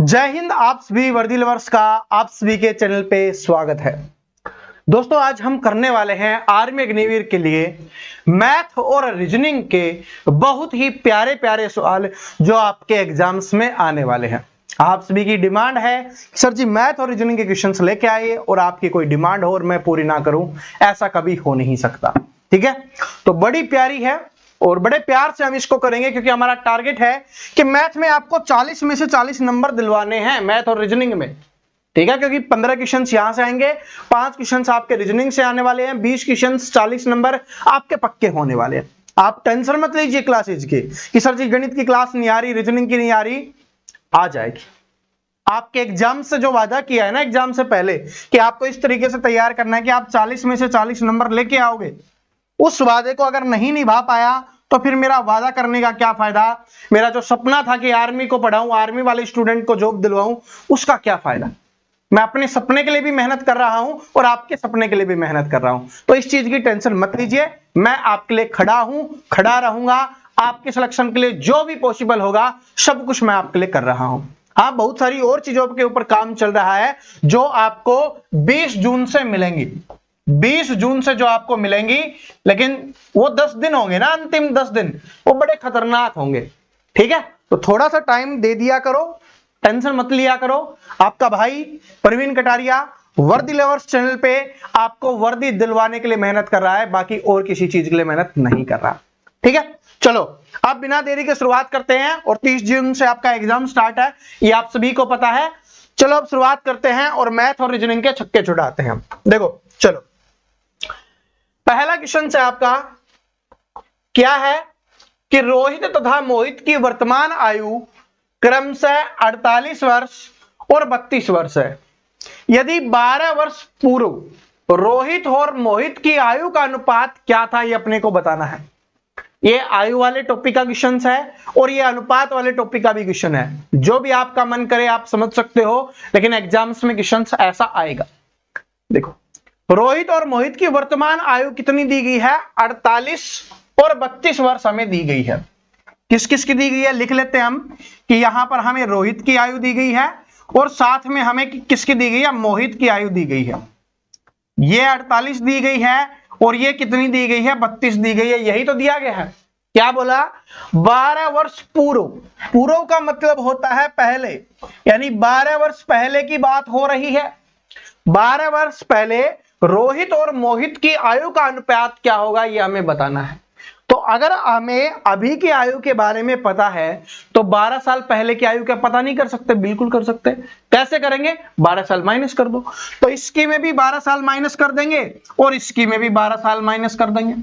जय हिंद। आप सभी वर्दी लवर्स का आप सभी के चैनल पे स्वागत है। दोस्तों, आज हम करने वाले हैं आर्मी अग्निवीर के लिए मैथ और रीजनिंग के बहुत ही प्यारे प्यारे सवाल जो आपके एग्जाम्स में आने वाले हैं। आप सभी की डिमांड है सर जी मैथ और रीजनिंग के क्वेश्चंस लेके आइए, और आपकी कोई डिमांड हो और मैं पूरी ना करूं, ऐसा कभी हो नहीं सकता। ठीक है, तो बड़ी प्यारी है और बड़े प्यार से हम इसको करेंगे, क्योंकि हमारा टारगेट है कि मैथ में आपको 40 में से 40 नंबर दिलवाने हैं, मैथ और रीजनिंग में। ठीक है, क्योंकि 15 क्वेश्चंस यहां से आएंगे, 5 क्वेश्चंस आपके रीजनिंग से आने वाले हैं, 20 क्वेश्चंस 40 नंबर आपके पक्के होने वाले हैं। आप टेंशन मत लीजिए क्लासेज की कि सर जी गणित की क्लास नहीं आ रही, रीजनिंग की नहीं आ रही, आ जाएगी। आपके एग्जाम से जो वादा किया है ना एग्जाम से पहले कि आपको इस तरीके से तैयार करना है कि आप 40 में से 40 नंबर लेके आओगे, उस वादे को अगर नहीं निभा पाया तो फिर मेरा वादा करने का क्या फायदा। मेरा जो सपना था कि आर्मी को पढ़ाऊं, आर्मी वाले स्टूडेंट को जॉब दिलवाऊं, उसका क्या फायदा। मैं अपने सपने के लिए भी मेहनत कर रहा हूं और आपके सपने के लिए भी मेहनत कर रहा हूं, तो इस चीज की टेंशन मत लीजिए। मैं आपके लिए खड़ा हूं, खड़ा रहूंगा। आपके सिलेक्शन के लिए जो भी पॉसिबल होगा सब कुछ मैं आपके लिए कर रहा हूं। हाँ, बहुत सारी और चीजों के ऊपर काम चल रहा है जो आपको 20 जून से मिलेंगी। 20 जून से जो आपको मिलेंगी, लेकिन वो 10 दिन होंगे ना, अंतिम 10 दिन वो बड़े खतरनाक होंगे। ठीक है, तो थोड़ा सा टाइम दे दिया करो, टेंशन मत लिया करो। आपका भाई प्रवीण कटारिया वर्दी लवर्स चैनल पे आपको वर्दी दिलवाने के लिए मेहनत कर रहा है, बाकी और किसी चीज के लिए मेहनत नहीं कर रहा। ठीक है, चलो अब बिना देरी के शुरुआत करते हैं। और 30 जून से आपका एग्जाम स्टार्ट है, ये आप सभी को पता है। चलो अब शुरुआत करते हैं और मैथ और रीजनिंग के छक्के छुड़ाते हैं। देखो चलो, पहला क्वेश्चन से आपका क्या है कि रोहित तथा मोहित की वर्तमान आयु क्रमशः 48 वर्ष और 32 वर्ष है। यदि 12 वर्ष पूर्व रोहित और मोहित की आयु का अनुपात क्या था, ये अपने को बताना है। ये आयु वाले टॉपिक का क्वेश्चन है और ये अनुपात वाले टॉपिक का भी क्वेश्चन है। जो भी आपका मन करे आप समझ सकते हो, लेकिन एग्जाम्स में क्वेश्चन ऐसा आएगा। देखो, रोहित और मोहित की वर्तमान आयु कितनी दी गई है, 48 और 32 वर्ष हमें दी गई है। किस किस की दी गई है लिख लेते हैं हम, कि यहां पर हमें रोहित की आयु दी गई है और साथ में हमें किसकी दी गई है, मोहित की आयु दी गई है। ये 48 दी गई है और ये कितनी दी गई है, 32 दी गई है। यही तो दिया गया है। क्या बोला, 12 वर्ष पूर्व। पूर्व का मतलब होता है पहले, यानी 12 वर्ष पहले की बात हो रही है। 12 वर्ष पहले रोहित और मोहित की आयु का अनुपात क्या होगा, ये हमें बताना है। तो अगर हमें अभी की आयु के बारे में पता है तो 12 साल पहले की आयु क्या पता नहीं कर सकते? बिल्कुल कर सकते। कैसे करेंगे, 12 साल माइनस कर दो। तो इसकी में भी 12 साल माइनस कर देंगे और इसकी में भी 12 साल माइनस कर देंगे।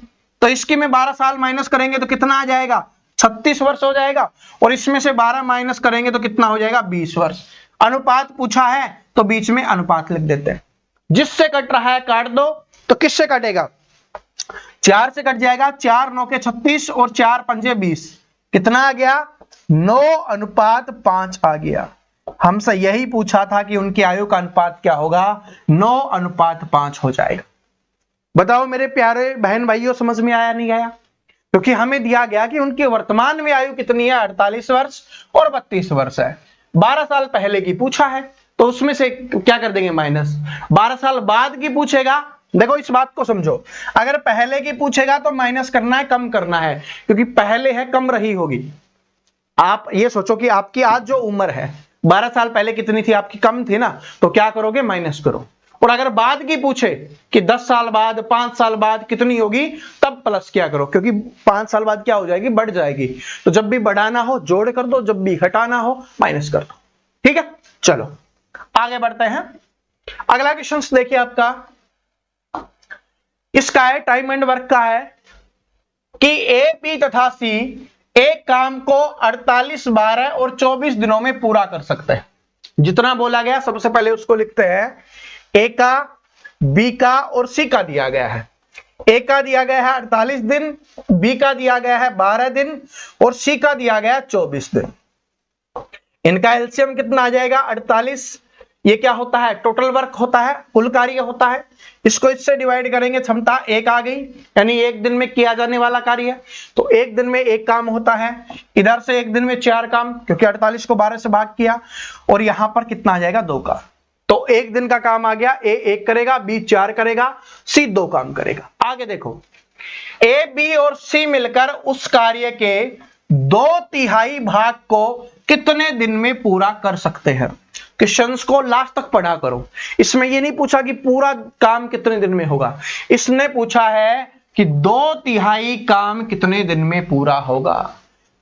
तो इसकी में 12 साल माइनस करेंगे तो कितना आ जाएगा, 36 वर्ष हो जाएगा। और इसमें से 12 माइनस करेंगे तो कितना हो जाएगा, 20 वर्ष। अनुपात पूछा है तो बीच में अनुपात लिख देते हैं। जिससे कट रहा है काट दो, तो किससे कटेगा, 4 से कट जाएगा। 4 9 के 36 और 4 पंजे 20, कितना आ गया, 9:5 आ गया। हमसे यही पूछा था कि उनकी आयु का अनुपात क्या होगा, 9:5 हो जाएगा। बताओ मेरे प्यारे बहन भाइयों, समझ में आया नहीं आया? क्योंकि हमें दिया गया कि उनकी वर्तमान में आयु कितनी है, 48 वर्ष और 32 वर्ष है। 12 साल पहले की पूछा है तो उसमें से क्या कर देंगे, माइनस। 12 साल बाद की पूछेगा, देखो इस बात को समझो, अगर पहले की पूछेगा तो माइनस करना है, कम करना है, क्योंकि पहले है कम रही होगी। आप ये सोचो कि आपकी आज जो उम्र है 12 साल पहले कितनी थी आपकी, कम थी ना, तो क्या करोगे, माइनस करो। और अगर बाद की पूछे कि 10 साल बाद 5 साल बाद कितनी होगी, तब प्लस क्या करो, क्योंकि 5 साल बाद क्या हो जाएगी, बढ़ जाएगी। तो जब भी बढ़ाना हो जोड़ कर दो, जब भी घटाना हो माइनस कर दो। ठीक है, चलो आगे बढ़ते हैं। अगला क्वेश्चन देखिए आपका, इसका है टाइम एंड वर्क का है कि ए, बी तथा सी एक काम को 48, 12 और 24 दिनों में पूरा कर सकते हैं। जितना बोला गया सबसे पहले उसको लिखते हैं। ए का, बी का और सी का दिया गया है। ए का दिया गया है 48 दिन, बी का दिया गया है 12 दिन और सी का दिया गया है 24 दिन। इनका एलसीएम कितना आ जाएगा, 48, ये क्या होता है, टोटल वर्क होता है, कुल कार्य होता है। इसको इससे डिवाइड करेंगे, क्षमता 1 आ गई, यानी एक दिन में किया जाने वाला कार्य। तो एक दिन में 1 काम होता है, इधर से एक दिन में 4 काम, क्योंकि 48 को 12 से भाग किया, और यहां पर कितना आ जाएगा, 2 का। तो एक दिन का काम आ गया, ए 1 करेगा, बी 4 करेगा, सी 2 काम करेगा। आगे देखो, ए, बी और सी मिलकर उस कार्य के 2/3 भाग को कितने दिन में पूरा कर सकते हैं। क्वेश्चंस को लास्ट तक पढ़ा करो। इसमें ये नहीं पूछा कि पूरा काम कितने दिन में होगा, इसने पूछा है कि 2/3 काम कितने दिन में पूरा होगा।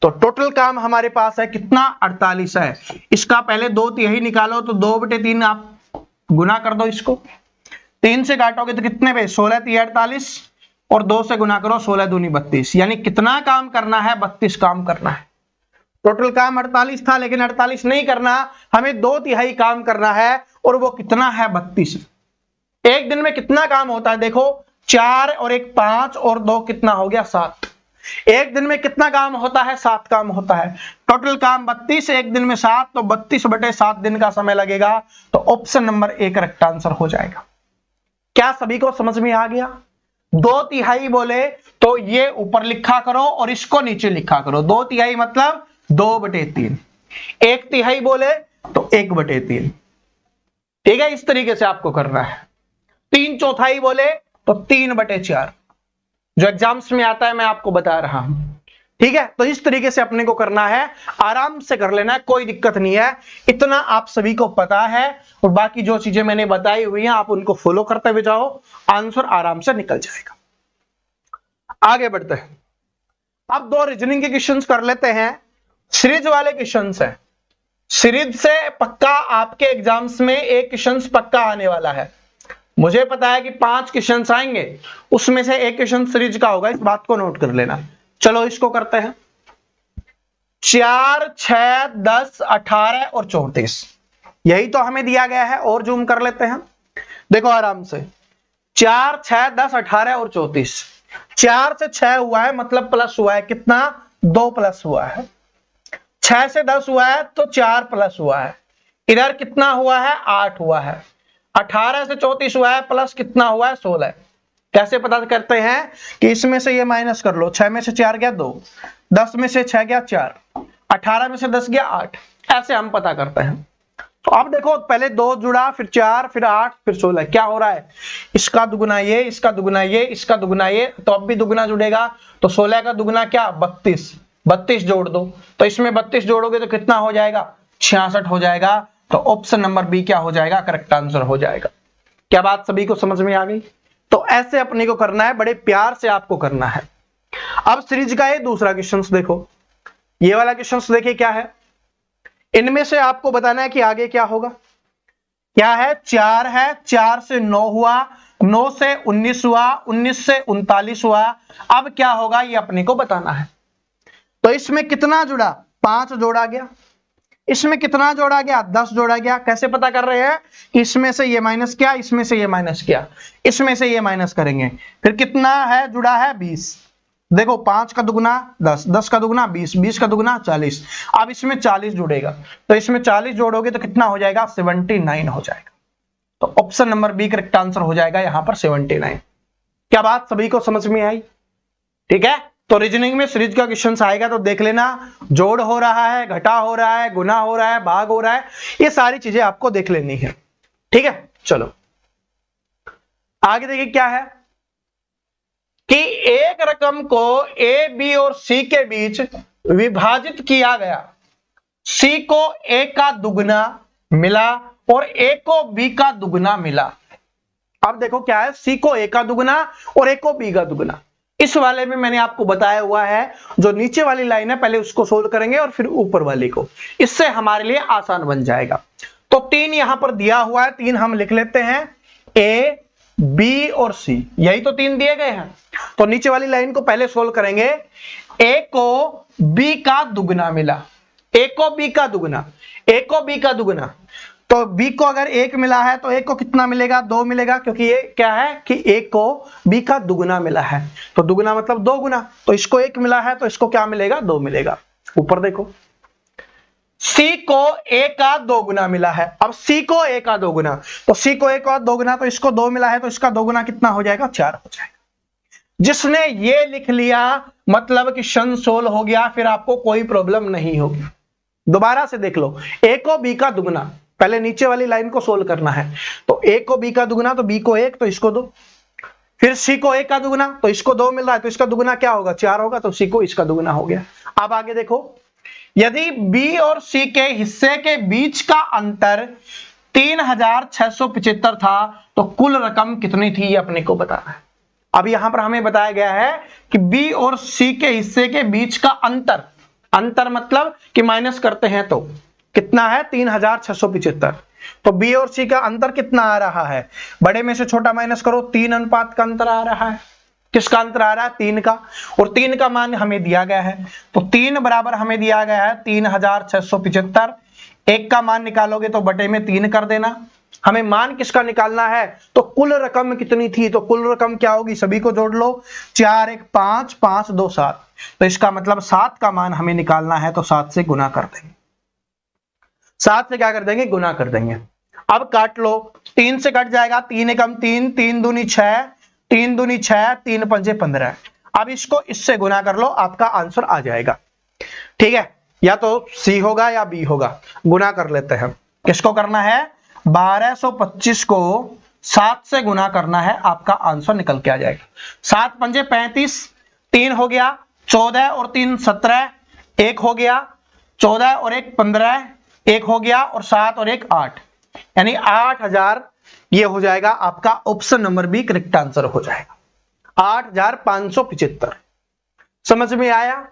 तो टोटल काम हमारे पास है कितना, 48 है। इसका पहले 2/3 निकालो, तो 2/3 आप गुना कर दो, इसको 3 से काटोगे तो कितने पे, 16 3 48, और 2 से गुना करो, 16 दूनी 32, यानी कितना काम करना है, 32 काम करना है। टोटल काम 48 था, लेकिन 48 नहीं करना, हमें 2/3 काम करना है, और वो कितना है, 32। एक दिन में कितना काम होता है, देखो 4 और 1 5 और 2 कितना हो गया, 7। एक दिन में कितना काम होता है, 7 काम होता है। टोटल काम 32, एक दिन में 7, तो 32/7 दिन का समय लगेगा। तो ऑप्शन नंबर 1 करेक्ट आंसर हो जाएगा। क्या सभी को समझ में आ गया? 2/3 बोले तो ये ऊपर लिखा करो और इसको नीचे लिखा करो। 2/3 मतलब 2/3। 1/3 बोले तो 1/3। ठीक है, इस तरीके से आपको करना है। 3/4 बोले तो 3/4, जो एग्जाम्स में आता है, मैं आपको बता रहा हूं। ठीक है, तो इस तरीके से अपने को करना है, आराम से कर लेना है, कोई दिक्कत नहीं है। इतना आप सभी को पता है, और बाकी जो चीजें मैंने बताई हुई हैं आप उनको फॉलो करते हुए जाओ, आंसर आराम से निकल जाएगा। आगे बढ़ते हैं, अब 2 रीजनिंग के क्वेश्चंस कर लेते हैं। सीरीज वाले क्वेश्चंस हैं, सीरीज से पक्का आपके एग्जाम्स में एक क्वेश्चन पक्का आने वाला है। मुझे पता है कि 5 क्वेश्चन आएंगे, उसमें से एक क्वेश्चन सीरीज का होगा, इस बात को नोट कर लेना। चलो इसको करते हैं। 4 6 10 18 और 34, यही तो हमें दिया गया है। और जूम कर लेते हैं, देखो आराम से। 4 6 10 18 और 34, 4 से 6 हुआ है, मतलब प्लस हुआ है, कितना, 2 प्लस हुआ है। 6 से 10 हुआ है तो 4 प्लस हुआ है, इधर कितना हुआ है, 8 हुआ है। 18 से 34 हुआ है, प्लस कितना हुआ है, 16। कैसे पता करते हैं कि इसमें से ये माइनस कर लो, 6 में से 4 गया 2, 10 में से 6 गया 4, 18 में से 10 गया 8, ऐसे हम पता करते हैं। तो अब देखो, पहले 2 जुड़ा, फिर 4, फिर 8, फिर 16, क्या हो रहा है, इसका दुगुना ये, इसका दुगुना ये, इसका दुगुना ये, तो अब भी दुगुना जुड़ेगा। तो 16 का दुगुना क्या, 32, 32 जोड़ दो, तो इसमें 32 जोड़ोगे तो कितना हो जाएगा, 66 हो जाएगा। तो ऑप्शन नंबर बी क्या हो जाएगा, करेक्ट आंसर हो जाएगा। क्या बात सभी को समझ में आ गई? तो ऐसे अपने को करना है, बड़े प्यार से आपको करना है। अब सीरीज का ये दूसरा क्वेश्चन देखो, ये वाला क्वेश्चन देखिए क्या है। इनमें से आपको बताना है कि आगे क्या होगा। क्या है, 4 है, 4 से 9 हुआ, 9 से 19 हुआ, 19 से 39 हुआ। अब क्या होगा ये अपने को बताना है। तो इसमें कितना जुड़ा, 5 जोड़ा गया, इसमें कितना जोड़ा गया, 10 जोड़ा गया। कैसे पता कर रहे हैं, इसमें से ये माइनस किया, इसमें से ये माइनस किया, इसमें से ये माइनस करेंगे, फिर कितना है जुड़ा है, 20। देखो 5 का दुगुना 10, 10 का दुगुना 20, 20 का दुगुना 40। अब इसमें 40 जुड़ेगा, तो इसमें 40 जोड़ोगे तो कितना हो जाएगा, 79 हो जाएगा। तो option number B correct answer हो जाएगा यहां पर 79। क्या बात सभी को समझ में आई? ठीक है, तो रीजनिंग में सीरीज का क्वेश्चन आएगा तो देख लेना, जोड़ हो रहा है, घटा हो रहा है, गुना हो रहा है, भाग हो रहा है, ये सारी चीजें आपको देख लेनी है। ठीक है, चलो आगे देखिए क्या है कि एक रकम को ए, बी और सी के बीच विभाजित किया गया। सी को ए का दुगना मिला और ए को बी का दुगना मिला। अब देखो क्या है, सी को ए का दुगना और ए को बी का दुगना। इस वाले में मैंने आपको बताया हुआ है, जो नीचे वाली लाइन है पहले उसको सोल्व करेंगे और फिर ऊपर वाली को, इससे हमारे लिए आसान बन जाएगा। तो 3 यहां पर दिया हुआ है, 3 हम लिख लेते हैं, ए, बी और सी, यही तो 3 दिए गए हैं। तो नीचे वाली लाइन को पहले सोल्व करेंगे। ए को बी का दुगना मिला, ए को बी का दुगना, ए को बी का दुगना, तो बी को अगर 1 मिला है तो ए को कितना मिलेगा, 2 मिलेगा, क्योंकि ये क्या है कि ए को बी का दुगना मिला है, तो दुगना मतलब 2 गुना, तो इसको 1 मिला है तो इसको क्या मिलेगा, 2 मिलेगा। ऊपर देखो, सी को a का 2 गुना मिला है। अब c को a का 2 गुना, तो c को a का 2 गुना, तो इसको 2 मिला है, तो इसका 2 गुना कितना हो जाएगा? 4 हो जाएगा। जिसने ये लिख लिया मतलब क्वेश्चन सोल्व हो गया, फिर आपको कोई प्रॉब्लम नहीं होगी। दोबारा से देख लो, a को b का दुगना, पहले नीचे वाली लाइन को सोल्व करना है, तो a को b का दुगना, तो b को 1, तो इसको 2, फिर c को a का दुगना, तो इसको 2 मिल रहा है, तो इसका दुगना क्या होगा? 4 होगा, तो c को इसका दुगना हो गया। अब आगे देखो, यदि b और c के हिस्से के बीच का अंतर 3675 था, तो कुल रकम कितनी थी ये अपने को बताना है। अब यहां पर हमें बताया गया है कि b और c के हिस्से के बीच का अंतर, अंतर मतलब कि माइनस करते हैं तो कितना है? 3675। तो b और c का अंतर कितना आ रहा है? बड़े में से छोटा माइनस करो, 3 अनुपात का अंतर आ रहा है। किसका अंतर आ रहा है? 3 का। और 3 का मान हमें दिया गया है, तो 3 बराबर हमें दिया गया है 3675। 1 का मान निकालोगे तो बटे में 3 कर देना। हमें मान किसका निकालना है? तो कुल रकम कितनी थी? तो कुल रकम क्या होगी? सभी को जोड़ लो, 4 1 5 5 2 7, तो इसका मतलब 7 का मान हमें निकालना है, तो 7 से गुना कर देंगे। 7 से क्या कर देंगे? गुना कर देंगे। अब काट लो, 3 से कट जाएगा, 3 एकम 3, 3 दूनी 6, 3 दूनी 6, 3 पंजे 15। अब इसको इससे गुना कर लो, आपका आंसर आ जाएगा। ठीक है, या तो सी होगा या बी होगा। गुना कर लेते हैं। किसको करना है? 1225 को 7 से गुना करना है, आपका आंसर निकल के आ जाएगा। 7 पंजे 35, 3 हो गया, 14 और 3 17, 1 हो गया, 14 और 1 15, 1 हो गया, और 7 और 1 8, यानी 8000। ये हो जाएगा आपका option number B correct answer हो जाएगा, 8575। समझ में आया?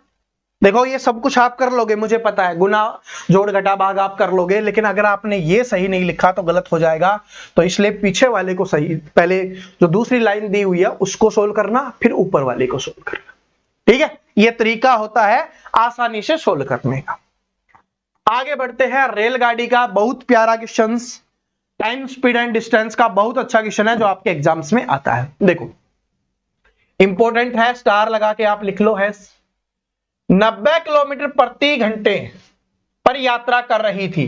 देखो ये सब कुछ आप कर लोगे, मुझे पता है, गुना जोड़ घटा भाग आप कर लोगे, लेकिन अगर आपने ये सही नहीं लिखा तो गलत हो जाएगा। तो इसलिए पीछे वाले को सही, पहले जो दूसरी लाइन दी हुई है उसको सोल्व करना, फिर ऊपर वाले को सोल्व करना। ठीक है, ये तरीका होता है आसानी से सोल्व करने का। आगे बढ़ते हैं। रेलगाड़ी का बहुत प्यारा question, time speed and distance का बहुत अच्छा क्वेश्चन है जो आपके एग्जाम्स में आता है। देखो इंपॉर्टेंट है, स्टार लगा के आप लिख लो है। 90 किलोमीटर प्रति घंटे पर यात्रा कर रही थी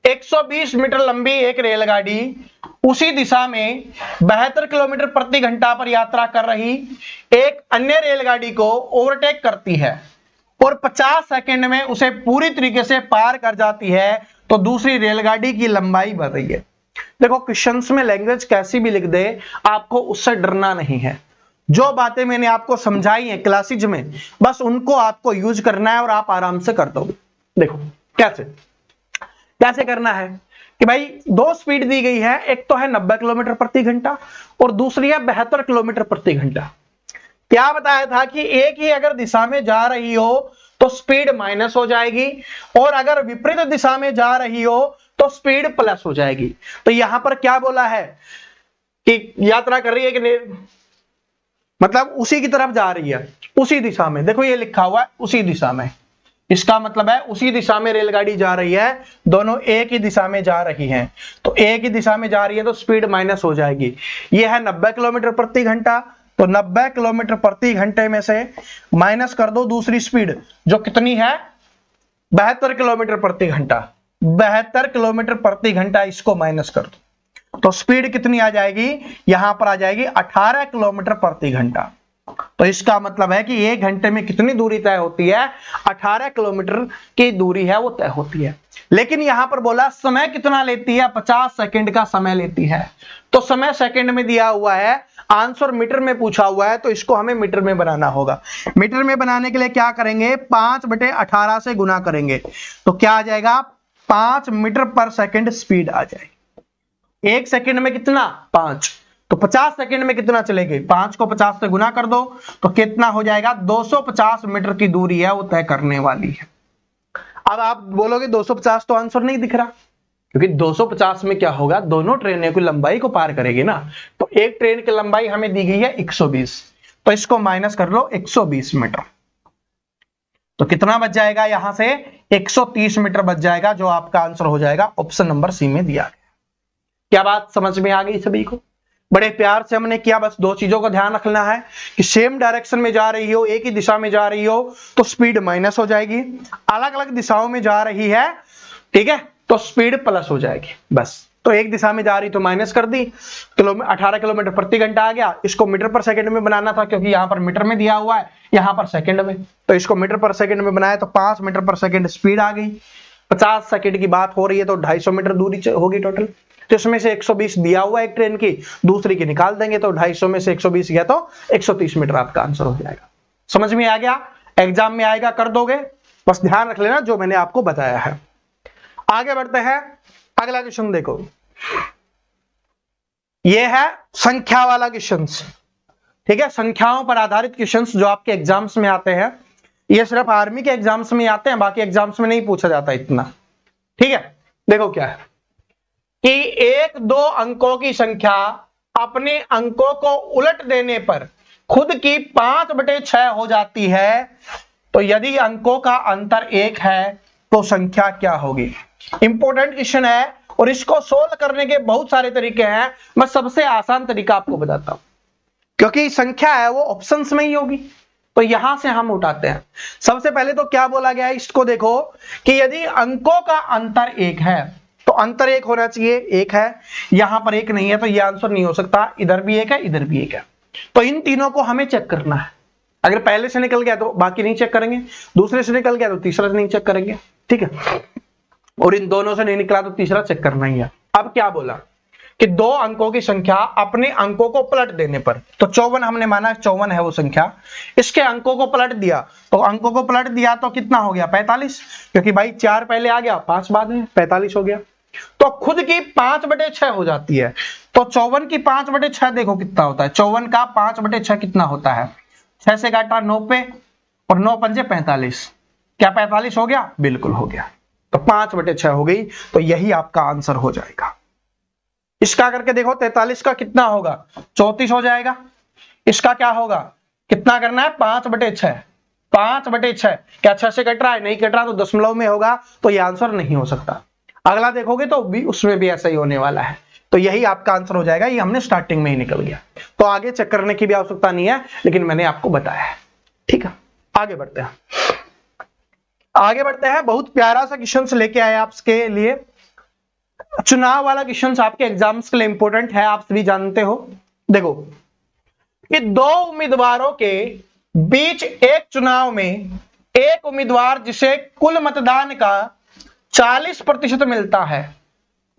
120 मीटर लंबी एक रेलगाड़ी उसी दिशा में 72 किलोमीटर प्रति घंटा पर यात्रा कर रही एक अन्य रेलगाड़ी को ओवरटेक करती है और 50 सेकंड में उसे पूरी तरीके से पार कर जाती है, तो दूसरी रेलगाड़ी की लंबाई बढ़ रही है। देखो क्वेश्चंस में लैंग्वेज कैसी भी लिख दे, आपको उससे डरना नहीं है। जो बातें मैंने आपको समझाई हैं क्लासेज में, बस उनको आपको यूज करना है और आप आराम से कर दोगे। देखो कैसे कैसे करना है कि भाई 2 स्पीड दी गई है, एक तो है 90 किलोमीटर प्रति घंटा और दूसरी है 72 किलोमीटर प्रति घंटा। क्या बताया था कि एक ही अगर दिशा में जा रही हो तो स्पीड माइनस हो जाएगी, और अगर विपरीत दिशा में जा रही हो तो स्पीड प्लस हो जाएगी। तो यहां पर क्या बोला है कि यात्रा कर रही है कि मतलब उसी की तरफ जा रही है, उसी दिशा में। देखो ये लिखा हुआ है उसी दिशा में, इसका मतलब है उसी दिशा में रेलगाड़ी जा रही है, दोनों एक ही दिशा में जा रही हैं, तो एक ही दिशा में जा रही है तो स्पीड माइनस हो जाएगी। ये है 90 किलोमीटर प्रति घंटा, तो 90 किलोमीटर प्रति घंटे में से माइनस कर दो दूसरी स्पीड जो कितनी है 72 किलोमीटर प्रति घंटा। 72 किलोमीटर प्रति घंटा इसको माइनस कर दो तो स्पीड कितनी आ जाएगी? यहां पर आ जाएगी 18 किलोमीटर प्रति घंटा। तो इसका मतलब है कि 1 घंटे में कितनी दूरी तय होती है? 18 किलोमीटर की दूरी है वो तय होती है। लेकिन यहां पर बोला समय कितना लेती है? 50 सेकंड का समय लेती है। तो समय सेकंड में दिया हुआ है, आंसर मीटर में पूछा हुआ है, तो इसको हमें मीटर में बनाना होगा। मीटर में बनाने के लिए क्या करेंगे? 5/18 से गुना करेंगे, तो क्या आ जाएगा? 5 मीटर पर सेकंड स्पीड आ जाएगी। 1 सेकंड में कितना? 5, तो 50 सेकंड में कितना चलेगी? 5 को 50 से गुना कर दो तो कितना हो जाएगा? 250 मीटर की दूरी है वो तय करने वाली है। अब आप बोलोगे 250 तो आंसर नहीं दिख रहा, क्योंकि 250 में क्या होगा? दोनों ट्रेनें की लंबाई को पार करेगी ना। तो एक ट्रेन की लंबाई हमें दी गई है 120, तो इसको माइनस कर लो 120 मीटर, तो कितना बच जाएगा? यहां से 130 मीटर बच जाएगा, जो आपका आंसर हो जाएगा ऑप्शन नंबर सी में दिया गया। क्या बात समझ में आ गई सभी को? बड़े प्यार से हमने किया। बस 2 चीजों का ध्यान रखना है कि सेम डायरेक्शन में जा रही हो, एक ही दिशा में जा रही हो तो स्पीड माइनस हो जाएगी, अलग अलग दिशाओं में जा रही है ठीक है, तो स्पीड प्लस हो जाएगी बस। तो एक दिशा में जा रही तो माइनस कर दी, 18 किलोमीटर प्रति घंटा आ गया। इसको मीटर पर सेकंड में बनाना था क्योंकि यहाँ पर मीटर में दिया हुआ है, यहाँ पर सेकंड में, तो इसको मीटर पर सेकंड में बनाया तो 5 मीटर पर सेकंड स्पीड आ गई। 50 सेकंड की बात हो रही है तो 250 मीटर दूरी होगी टोटल। तो इसमें से 120 दिया हुआ है एक ट्रेन की, दूसरी की निकाल देंगे तो 250 में से 120 गया तो 130 मीटर आपका आंसर हो जाएगा। समझ में आ गया? एग्जाम में आएगा, कर दोगे, बस ध्यान रख लेना जो मैंने आपको बताया है। आगे बढ़ते हैं, अगला क्वेश्चन देखो, यह है संख्या वाला क्वेश्चन। ठीक है, संख्याओं पर आधारित क्वेश्चन जो आपके एग्जाम्स में आते हैं, ये सिर्फ आर्मी के एग्जाम्स में आते हैं, बाकी एग्जाम्स में नहीं पूछा जाता इतना। ठीक है, देखो क्या है कि 1-2 अंकों की संख्या अपने अंकों को उलट देने पर खुद की 5/6 हो जाती है, तो यदि अंकों का अंतर 1 है तो संख्या क्या होगी? इंपॉर्टेंट क्वेश्चन है और इसको सोल्व करने के बहुत सारे तरीके हैं। मैं सबसे आसान तरीका आपको बताता हूं, क्योंकि संख्या है वो ऑप्शंस में ही होगी, तो यहां से हम उठाते हैं। सबसे पहले तो क्या बोला गया है, इसको देखो कि यदि अंकों का अंतर 1 है तो अंतर 1 होना चाहिए, 1 है, यहां पर 1 नहीं है तो यह आंसर नहीं हो सकता। इधर भी 1 है, इधर भी 1 है, तो इन तीनों को हमें चेक करना है। अगर पहले से निकल गया तो बाकी नहीं चेक करेंगे, दूसरे से निकल गया तो तीसरा नहीं चेक करेंगे। ठीक है, और इन दोनों से नहीं निकला तो तीसरा चेक करना ही है। अब क्या बोला कि 2 अंकों की संख्या अपने अंकों को पलट देने पर, तो 54 हमने माना 54 है वो संख्या, इसके अंकों को पलट दिया, तो अंकों को पलट दिया तो कितना हो गया? 45, क्योंकि भाई 4 पहले आ गया, 5 बाद में, 45 हो गया। तो खुद की 5/6 हो जाती है, तो 54 की 5/6 देखो कितना होता है, 54 का 5/6 कितना होता है? 6 से काटा 9 पे, और 9 पंजे 45, क्या 45 हो गया? बिल्कुल हो गया, तो 5/6 हो गई, तो यही आपका आंसर हो जाएगा। इसका करके देखो, 43 का कितना होगा? 34 हो जाएगा। इसका क्या होगा, कितना करना है? 5/6, 5/6, क्या 6 से कट रहा है? नहीं कट रहा, तो दशमलव में होगा, तो ये आंसर नहीं हो सकता। अगला देखोगे तो भी उसमें भी ऐसा ही होने वाला है, तो यही आपका आंसर हो जाएगा। ये हमने स्टार्टिंग में ही निकल गया, तो आगे चेक करने की भी आवश्यकता नहीं है, लेकिन मैंने आपको बताया है। ठीक है, आगे बढ़ते हैं, आगे बढ़ते हैं। बहुत प्यारा सा क्वेश्चन लेके आए आपके लिए, चुनाव वाला क्वेश्चन आपके एग्जाम्स के लिए इंपॉर्टेंट है, आप सभी जानते हो। देखो कि 2 उम्मीदवारों के बीच एक चुनाव में एक उम्मीदवार जिसे कुल मतदान का 40% मिलता है,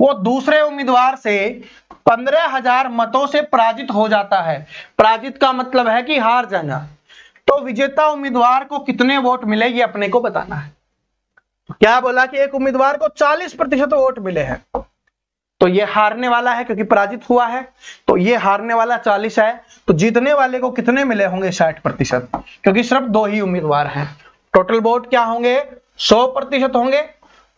वो दूसरे उम्मीदवार से 15,000 मतों से पराजित हो जाता है। पराजित का मतलब है कि हार जाना। तो विजेता उम्मीदवार को कितने वोट मिले, ये अपने को बताना है। क्या बोला कि एक उम्मीदवार को 40% वोट मिले हैं, तो ये हारने वाला है क्योंकि पराजित हुआ है, तो ये हारने वाला 40 है, तो जीतने वाले को कितने मिले होंगे? 60%, क्योंकि सिर्फ 2 ही उम्मीदवार हैं। टोटल वोट क्या होंगे? 100% होंगे,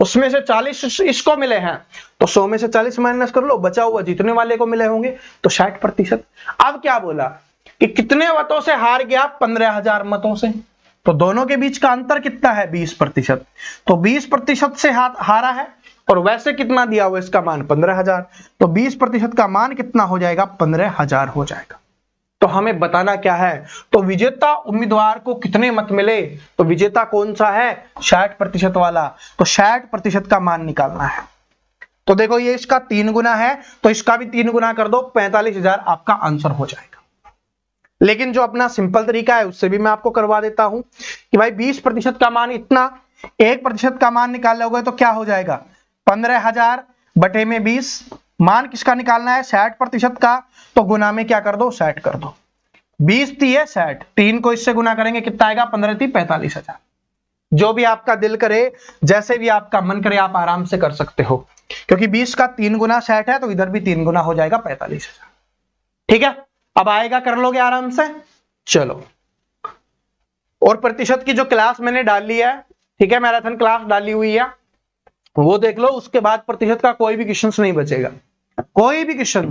उसमें से 40 इसको मिले हैं, तो 100 में से 40 माइनस कर लो, बचा हुआ जीतने वाले को मिले होंगे, तो 60%। अब क्या बोला कि कितने मतों से हार गया? 15,000 मतों से, तो दोनों के बीच का अंतर कितना है? 20%, तो 20% से हारा है, और वैसे कितना दिया हुआ इसका मान? 15,000, तो 20% का मान कितना हो जाएगा? 15,000 हो जाएगा। तो हमें बताना क्या है, तो विजेता उम्मीदवार को कितने मत मिले, तो विजेता कौन सा है? 60% वाला, तो 60% का मान निकालना है। तो देखो ये इसका 3 गुना है, तो इसका भी 3 गुना कर दो, 45,000 आपका आंसर हो जाएगा। लेकिन जो अपना सिंपल तरीका है उससे भी मैं आपको करवा देता हूं कि भाई 20% का मान इतना, 1% का मान निकाल लोगे तो क्या हो जाएगा? 15,000 बटे में 20, मान किसका निकालना है? 60% का, तो गुना में क्या कर दो? 60 कर दो। 20 ती है 60, 3 को इससे गुना करेंगे कितना आएगा? 15 ती 45,000। जो भी आपका दिल करे, जैसे भी आपका मन करे, आप आराम से कर सकते हो, क्योंकि 20 का 3 गुना 60 है, तो इधर भी 3 गुना हो जाएगा 45,000। ठीक है, अब आएगा, कर लोगे आराम से। चलो, और प्रतिशत की जो क्लास मैंने डाली है, ठीक है, मैराथन क्लास डाली हुई है, वो देख लो, उसके बाद प्रतिशत का कोई भी क्वेश्चन नहीं बचेगा। कोई भी क्वेश्चन,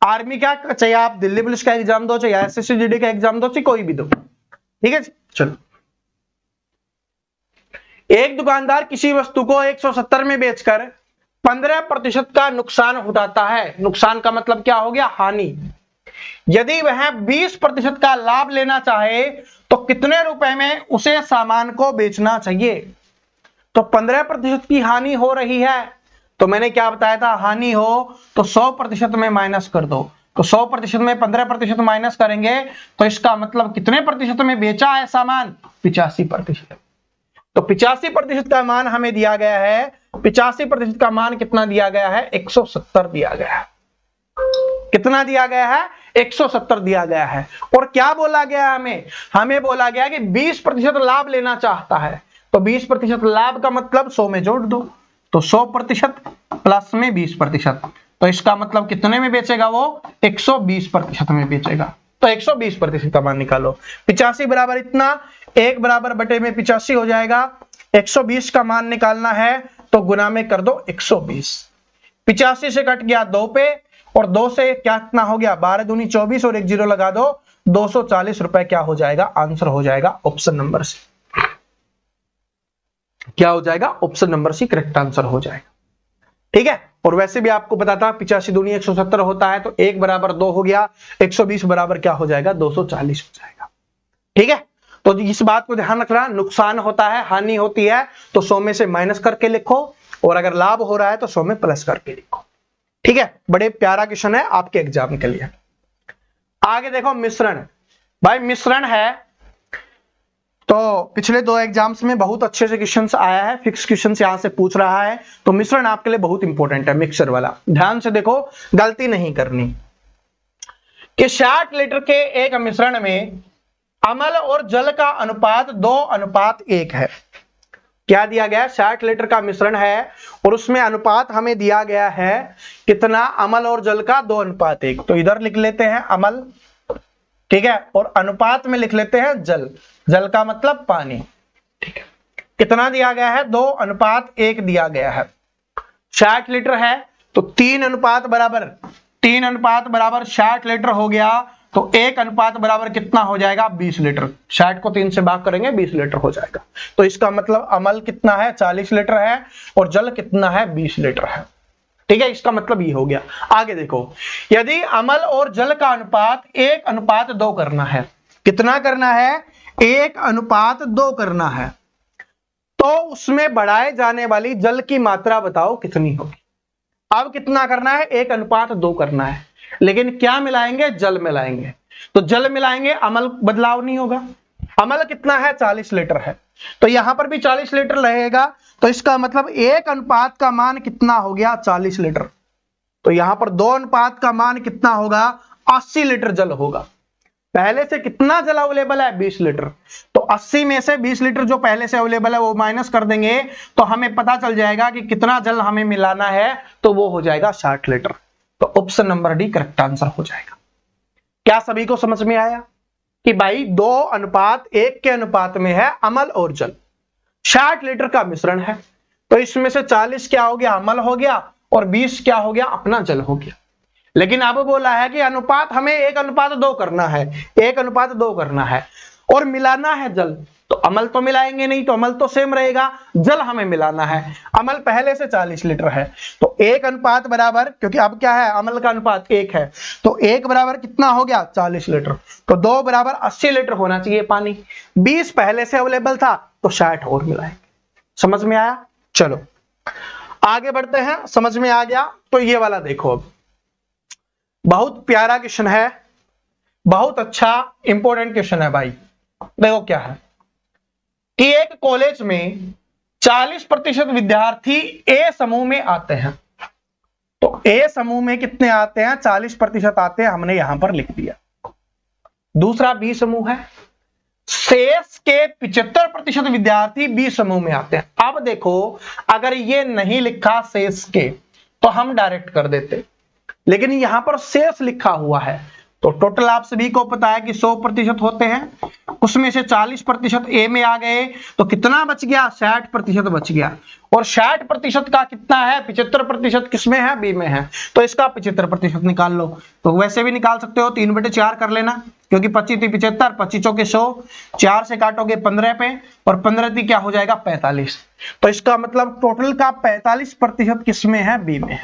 आर्मी का, चाहे आप दिल्ली पुलिस का एग्जाम दो, चाहे एसएससी जीडी का एग्जाम दो, चाहे कोई भी दो। ठीक है, चलो। एक दुकानदार किसी वस्तु को 170 में बेचकर 15% का नुकसान उठाता है। नुकसान का मतलब क्या हो गया? हानि। यदि वह 20% का लाभ लेना चाहे तो कितने रुपए में उसे सामान को बेचना चाहिए? तो 15% की हानि हो रही है। तो मैंने क्या बताया था, हानि हो तो 100% में माइनस कर दो। तो 100% में 15% माइनस करेंगे तो इसका मतलब कितने प्रतिशत में बेचा है सामान, 85%। तो 85% का मान हमें दिया गया है, 85% का मान कितना दिया गया है, 170 दिया गया है। कितना दिया गया है, 170 दिया गया है। और क्या बोला गया है हमें बोला गया कि 20% लाभ लेना चाहता है। तो 20% लाभ का मतलब 100 में जोड़ दो, तो 100% प्लस में 20%, तो इसका मतलब कितने में बेचेगा वो, 120% में बेचेगा। तो 120% का मान निकालो। 85 बराबर इतना, 1 बराबर बटे में 85 हो जाएगा। 120 का मान निकालना है तो गुना में कर दो 120। 85 से कट गया 2 पे, और 2 से क्या कितना हो गया, 12 दूनी 24 और 1 जीरो लगा दो, 240 रुपए क्या हो जाएगा, आंसर हो जाएगा ऑप्शन नंबर सी। क्या हो जाएगा, option number C correct answer हो जाएगा। ठीक है। और वैसे भी आपको पता था 85 दूनी 170 होता है, तो 1 बराबर 2 हो गया, 120 बराबर क्या हो जाएगा, 240 हो जाएगा। ठीक है। तो इस बात को ध्यान रखना, नुकसान होता है, हानि होती है तो 100 में से माइनस करके लिखो, और अगर लाभ हो रहा है तो 100 में प्लस करके लिखो। ठीक है। बड़े प्यारा क्वेश्चन है आपके एग्जाम के लिए। आगे देखो मिश्रण। भाई मिश्रण है तो पिछले 2 एग्जाम्स में बहुत अच्छे से क्वेश्चंस आया है, फिक्स क्वेश्चंस यहां से पूछ रहा है। तो मिश्रण आपके लिए बहुत इंपॉर्टेंट है, मिक्सचर वाला। ध्यान से देखो, गलती नहीं करनी। कि 60 लीटर के एक मिश्रण में अम्ल और जल का अनुपात 2:1 है। क्या दिया गया है, 60 लीटर का मिश्रण है और उसमें अनुपात हमें दिया गया है कितना, अम्ल और जल का 2:1। तो इधर लिख लेते हैं अम्ल, ठीक है, और अनुपात में लिख लेते हैं जल। जल का मतलब पानी। ठीक है। कितना दिया गया है, 2:1 दिया गया है। 60 लीटर है तो 3:1 60 लीटर हो गया, तो 1 बराबर कितना हो जाएगा, 20 लीटर। 60 को 3 से भाग करेंगे 20 लीटर हो जाएगा। तो इसका मतलब अम्ल कितना है, 40 लीटर है, और जल कितना है, 20 लीटर है। ठीक है। इसका मतलब ये हो गया। आगे देखो, यदि अम्ल और जल का अनुपात 1:2 करना है, कितना करना है, 1:2 करना है, तो उसमें बढ़ाए जाने वाली जल की मात्रा बताओ कितनी होगी। अब कितना करना है, 1:2 करना है, लेकिन क्या मिलाएंगे, जल मिलाएंगे। तो जल मिलाएंगे, अम्ल बदलाव नहीं होगा। अम्ल कितना है, 40 लीटर है, तो यहां पर भी 40 लीटर रहेगा। तो इसका मतलब 1 का मान कितना हो गया, 40 लीटर। तो यहां पर 2 का मान कितना होगा, 80 लीटर जल होगा। पहले से कितना जल अवेलेबल है, 20 लीटर। तो 80 में से 20 लीटर जो पहले से अवेलेबल है वो माइनस कर देंगे, तो हमें पता चल जाएगा कि कितना जल हमें मिलाना है, तो वो हो जाएगा 60 लीटर। तो option number D correct answer हो जाएगा। क्या सभी को समझ में आया कि भाई 2:1 के अनुपात में है अम्ल और जल। 60 लीटर का मिश्रण है, तो इसमें से 40 क्या हो गया, अम्ल हो गया, और 20 क्या हो गया, अपना जल हो गया। लेकिन अब बोला है कि अनुपात हमें 1:2 करना है, 1:2 करना है, और मिलाना है जल। तो अम्ल तो मिलाएंगे नहीं, तो अम्ल तो सेम रहेगा, जल हमें मिलाना है। अम्ल पहले से 40 लीटर है, तो 1 बराबर, क्योंकि अब क्या है, अम्ल का अनुपात 1 है, तो 1 बराबर कितना हो गया, 40 लीटर। तो 2 बराबर 80 लीटर होना चाहिए पानी। 20 पहले से अवेलेबल था, तो 60 और मिलाएंगे। समझ में आया। चलो आगे बढ़ते हैं, समझ में आ गया। तो ये वाला देखो, अब बहुत प्यारा क्वेश्चन है, बहुत अच्छा इंपॉर्टेंट क्वेश्चन है भाई। देखो क्या है कि एक कॉलेज में 40% विद्यार्थी ए समूह में आते हैं। तो ए समूह में कितने आते हैं, 40% आते हैं, हमने यहां पर लिख दिया। दूसरा बी समूह है, शेष के 75% विद्यार्थी बी समूह में आते हैं। अब देखो, अगर ये नहीं लिखा शेष के, तो हम डायरेक्ट कर देते, लेकिन यहां पर शेष लिखा हुआ है। तो टोटल आप सभी को पता है कि 100% होते हैं, उसमें से 40% ए में आ गए, तो कितना बच गया, 60% बच गया। और 60% का कितना है, 75% किसमें है, बी में है, तो इसका 75% निकाल लो। तो वैसे भी निकाल सकते हो, 3/4 कर लेना, क्योंकि 25 × 75, 25 × 100, 4 से काटोगे 15 पे, और 15 क्या हो जाएगा, 45। तो इसका मतलब टोटल का 45% किसमें है, बी में है।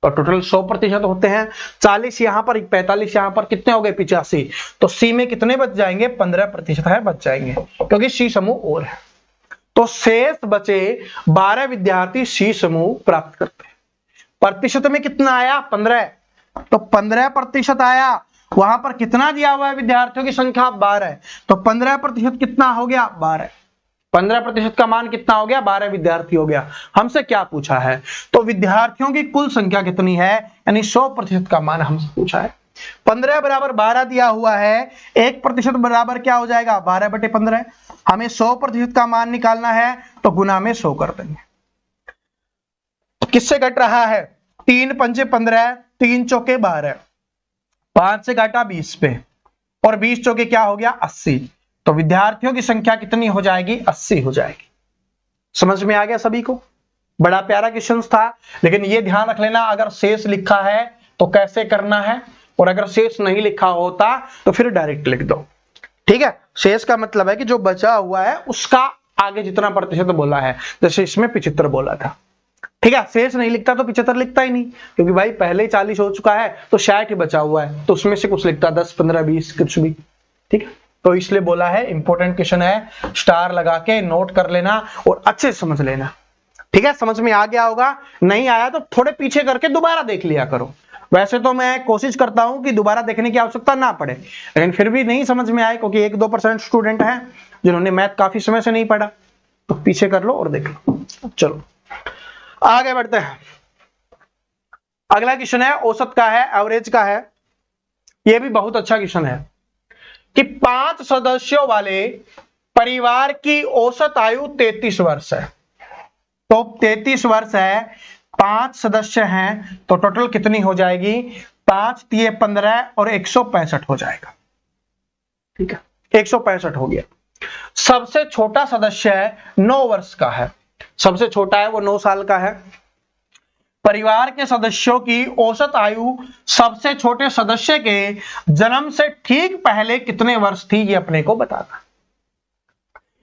तो टोटल 100% होते हैं, 40 यहां पर, 45 यहां पर, कितने हो गए, 85। तो सी में कितने बच जाएंगे, 15% है, बच जाएंगे, क्योंकि सी समूह और है। तो शेष बचे 12 विद्यार्थी सी समूह प्राप्त करते हैं। प्रतिशत में कितना आया? 15। तो 15% आया। वहां पर कितना दिया हुआ है विद्यार्थियों की संख्या? 12। तो 15% कितना हो गया? 12। 15% का मान कितना हो गया? 12 विद्यार्थी हो गया। हमसे क्या पूछा है? तो विद्यार्थियों की कुल संख्या कितनी है, यानी 100% का मान हमसे पूछा है। 15 बराबर 12 दिया हुआ है, 1% बराबर क्या हो जाएगा? 12/15। हमें 100% का मान निकालना है तो गुना में 100 कर देंगे। किससे घट रहा है? 3 पंचे 15, 3 चौके 12, 5 से घटा 20 पे, और 20 चौके क्या हो गया? 80। तो विद्यार्थियों की संख्या कितनी हो जाएगी? 80 हो जाएगी। समझ में आ गया सभी को? बड़ा प्यारा क्वेश्चन था, लेकिन ये ध्यान रख लेना, अगर शेष लिखा है तो कैसे करना है, और अगर शेष नहीं लिखा होता तो फिर डायरेक्ट लिख दो। ठीक है, शेष का मतलब है कि जो बचा हुआ है उसका आगे जितना प्रतिशत बोला है, जैसे इसमें 75 बोला था। ठीक है, शेष नहीं लिखता तो 75 लिखता ही नहीं, क्योंकि भाई पहले ही 40 हो चुका है तो 60 ही बचा हुआ है, तो उसमें से कुछ लिखता, 10, 15, 20 कुछ भी। ठीक है, तो इसलिए बोला है, इंपॉर्टेंट क्वेश्चन है, स्टार लगा के नोट कर लेना और अच्छे से समझ लेना। ठीक है, समझ में आ गया होगा। नहीं आया तो थोड़े पीछे करके दोबारा देख लिया करो। वैसे तो मैं कोशिश करता हूं कि दोबारा देखने की आवश्यकता ना पड़े, लेकिन फिर भी नहीं समझ में आए, क्योंकि 1-2% स्टूडेंट हैं जिन्होंने मैथ काफी समय से नहीं पढ़ा, तो पीछे कर लो और देख लो। चलो आगे बढ़ते हैं। अगला क्वेश्चन है, औसत का है, एवरेज का है। यह भी बहुत अच्छा क्वेश्चन है कि 5 सदस्यों वाले परिवार की औसत आयु 33 वर्ष है। तो 33 वर्ष है, 5 सदस्य हैं, तो टोटल कितनी हो जाएगी? 5 तिये 15 और 165 हो जाएगा। ठीक है, 165 हो गया। सबसे छोटा सदस्य है 9 वर्ष का है, सबसे छोटा है वो 9 साल का है। परिवार के सदस्यों की औसत आयु सबसे छोटे सदस्य के जन्म से ठीक पहले कितने वर्ष थी, ये अपने को बताना।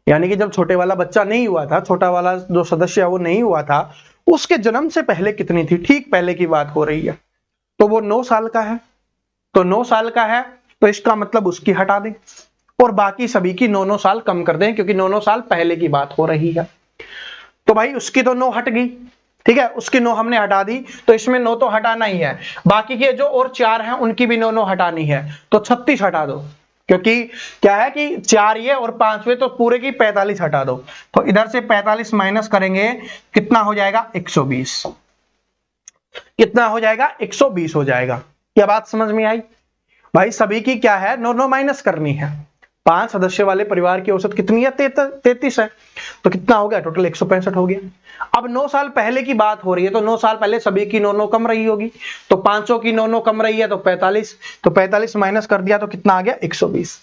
यानी कि जब छोटे वाला बच्चा नहीं हुआ था, छोटा वाला जो सदस्य है वो नहीं हुआ था, उसके जन्म से पहले कितनी थी, ठीक पहले की बात हो रही है। तो वो 9 साल का है, तो 9 साल का है, तो इसका मतलब उसकी हटा दें और बाकी सभी की 9-9 साल कम कर दें, क्योंकि 9-9 साल पहले की बात हो रही है। तो भाई उसकी तो 9 हट गई। ठीक है, उसकी 9 हमने हटा दी, तो इसमें 9 तो हटाना ही है। बाकी के जो और 4 हैं उनकी भी 9-9 हटानी है, तो 36 हटा दो, क्योंकि क्या है कि 4 ये और 5वें, तो पूरे की 45 हटा दो। तो इधर से 45 माइनस करेंगे, कितना हो जाएगा? 120। कितना हो जाएगा? 120 हो जाएगा। क्या बात समझ में आई? भाई सभी की क्या है? 9-9 माइनस करनी है। 5 सदस्य वाले परिवार की औसत कितनी है? 33 है, तो कितना हो गया? टोटल 165 हो गया। अब 9 साल पहले की बात हो रही है, तो 9 साल पहले सभी की 9-9 कम रही होगी, तो 5 की 9-9 कम रही है, तो 45, तो 45 माइनस कर दिया तो कितना आ गया? 120।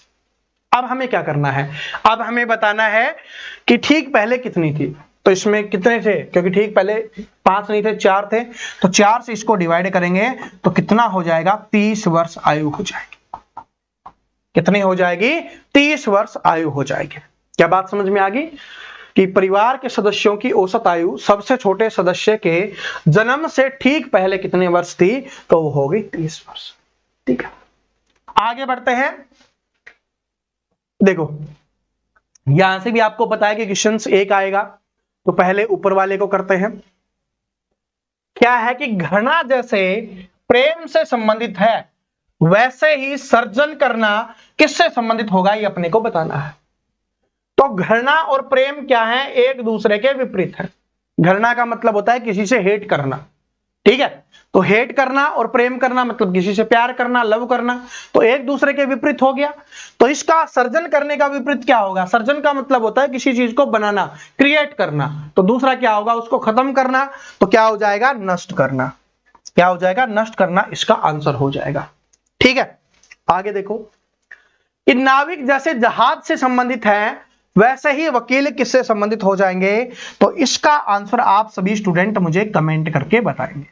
अब हमें क्या करना है? अब हमें बताना है कि ठीक पहले कितनी थी। तो इसमें कितने थे? क्योंकि ठीक पहले 5 नहीं थे, 4 थे, तो 4 से इसको डिवाइड करेंगे तो कितना हो जाएगा? 30 वर्ष आयु हो जाएगी। कितनी हो जाएगी? 30 वर्ष आयु हो जाएगी। क्या बात समझ में आ गई? कि परिवार के सदस्यों की औसत आयु सबसे छोटे सदस्य के जन्म से ठीक पहले कितने वर्ष थी, तो वो हो गई 30 वर्ष। ठीक है, आगे बढ़ते हैं। देखो यहां से भी आपको पता है कि क्वेश्चन 1 आएगा, तो पहले ऊपर वाले को करते हैं। क्या है कि घृणा जैसे प्रेम से संबंधित है, वैसे ही सर्जन करना किससे संबंधित होगा, ये अपने को बताना है। तो घृणा और प्रेम क्या है? एक दूसरे के विपरीत है। घृणा का मतलब होता है किसी से हेट करना। ठीक है, तो हेट करना और प्रेम करना मतलब किसी से प्यार करना, लव करना, तो एक दूसरे के विपरीत हो गया। तो इसका सर्जन करने का विपरीत क्या होगा? सर्जन का मतलब होता है किसी चीज को बनाना, क्रिएट करना, तो दूसरा क्या होगा? उसको खत्म करना, तो क्या हो जाएगा? नष्ट करना। क्या हो जाएगा? नष्ट करना, इसका आंसर हो जाएगा। ठीक है, आगे देखो कि नाविक जैसे जहाज से संबंधित है, वैसे ही वकील किससे संबंधित हो जाएंगे, तो इसका आंसर आप सभी स्टूडेंट मुझे कमेंट करके बताएंगे।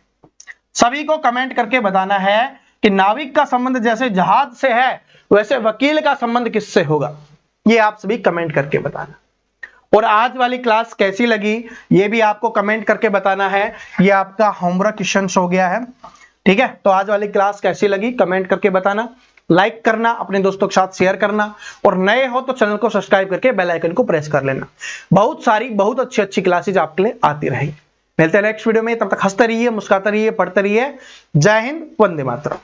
सभी को कमेंट करके बताना है कि नाविक का संबंध जैसे जहाज से है, वैसे वकील का संबंध किससे होगा, ये आप सभी कमेंट करके बताना। और आज वाली क्लास कैसी लगी, ये भी आपको कमेंट करके बताना है। ये आपका होमवर्क क्वेश्चन हो गया है। ठीक है, तो आज वाली क्लास कैसी लगी कमेंट करके बताना। लाइक करना, अपने दोस्तों के साथ शेयर करना, और नए हो तो चैनल को सब्सक्राइब करके बेल आइकन को प्रेस कर लेना। बहुत अच्छी क्लासेज आपके लिए आती रहेगी। मिलते हैं नेक्स्ट वीडियो में, तब तक हंसते रहिए, मुस्कुराते रहिए, पढ़ते रहिए। जय हिंद, वंदे मातरम।